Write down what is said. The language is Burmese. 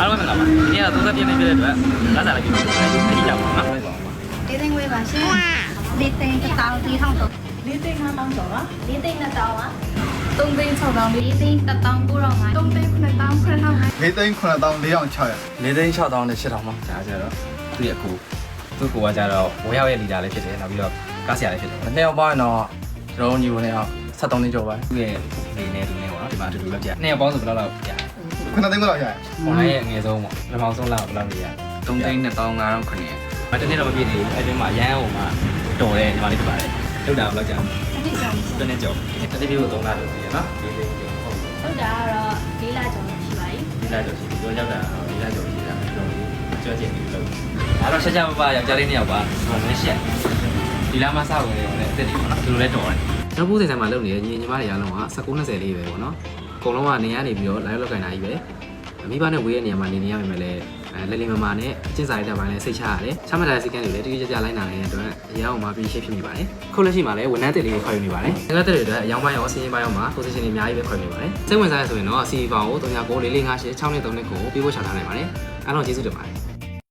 အားလုံးမင်္ဂလာပါဒီနေ့ကသုံးသက်ပြည့်နေပြတဲ့အတွက်လမ်းစာလိုက်ပြီးတော့ဒီကြောက်ပါနော် လေးသိန်းဝေးပါရှင်လေးသိန်းတစ်တောင်းတီးထောင်းတော့ လေးသိန်း၅တောင်းကျော်ပါ လေးသိန်းနှစ်တောင်းပါသုံးသိန်း၆တောင်းလေးသိန်းတစ်တောင်း9တောင်းပါသုံးသိန်း9တောင်း9တောင်း လေးသိန်း9400 4သိန်း6တောင်းနဲ့8တောင်းနော်ဒါကြတော့သူ့ရဲ့အခုသူ့ကိုကကြတော့ဝယ်ရောက်ရဲ့လီတာလည်းဖြစ်တယ်နောက်ပြီးတော့ကားဆရာလည်းဖြစ်တယ်နှစ်ယောက်ပေါင်းတော့ကျွန်တော်ညီကိုနဲ့အောင်73သိန်းကျော်ပါသူ့ရဲ့နေနဲ့သူနဲ့ပေါ့နော်ဒီမှာအတူတူပဲပြနှစ်ယောက်ပေါင်းဆိုဘယ်လောက်လောက်ပြ 9သိန်းလောက်ရရ ။ online ရဲ့အငယ်ဆုံးပေါ့။ပထမဆုံးလောက်ဘယ်လောက်နေရ။3သိန်း2500ခွင့်ရ။မတနေ့တော့မပြည့်သေးဘူး။အဲ့ဒီမှာရန်ဟိုမှာတော်တယ်ညီမလေးပြပါတယ်။လောက်တာဘယ်လောက်ကြာလဲ။တစ်နေ့ကျော်။တစ်နေ့ပြည့်ကို3လလောက်ပြည့်ရနော်။4သိန်းကျော်ဟုတ် ဟုတ်တာကတော့၄လကျော်ရှိပါပြီ ။ဒီလကျော်ရှိပြီ။ပြောရောက်တာဒီလကျော်ရှိတာတော်တော်လေးကြွကျင်ပြီးလို့။ဒါတော့ချက်ချက်ပပယောက်ျားလေး2ယောက်ပါ။ဟိုလည်းရှက်။ဒီလမ်းမှာစဝင်နေတယ်အစ်စ်တွေပေါ့နော်။ဒီလိုလဲတော်တယ်။နောက်ဘူးဆိုင်မှာလုပ်နေတဲ့ညီညီမတွေအားလုံးက19 20လေးပဲပေါ့နော်။အကုန်လုံးကနေရနေပြီးတော့ live လောက်ကန်တာကြီးပဲ။မိဘနဲ့ဝေးတဲ့နေရာမှာနေနေရမယ်လေလေလီမမာနဲ့အကျင့်စာရေးတဲ့ပိုင်းလဲစိတ်ချရတယ်။ချမှတ်တဲ့စီကံတွေလည်းတိတိကျကျလိုက်နာနေတဲ့အတွက်အရာအောင်မှာပြီးရှေ့ဖြစ်နေပါတယ်။ခုလက်ရှိမှာလည်းဝန်ထမ်းတက်လေးတွေခေါ်ယူနေပါတယ်။ငွေတက်တွေအတွက်အယောင်းပိုင်းရောစီးရင်ပိုင်းရောမှာ position တွေအများကြီးပဲခေါ်နေပါတယ်။စိတ်ဝင်စားရဆိုရင်တော့ CV ပေါင်ကို394458 6နဲ့3နဲ့ကိုပေးဖို့ချထားနိုင်ပါတယ်။အားလုံးကျေးဇူးတင်ပါတယ်။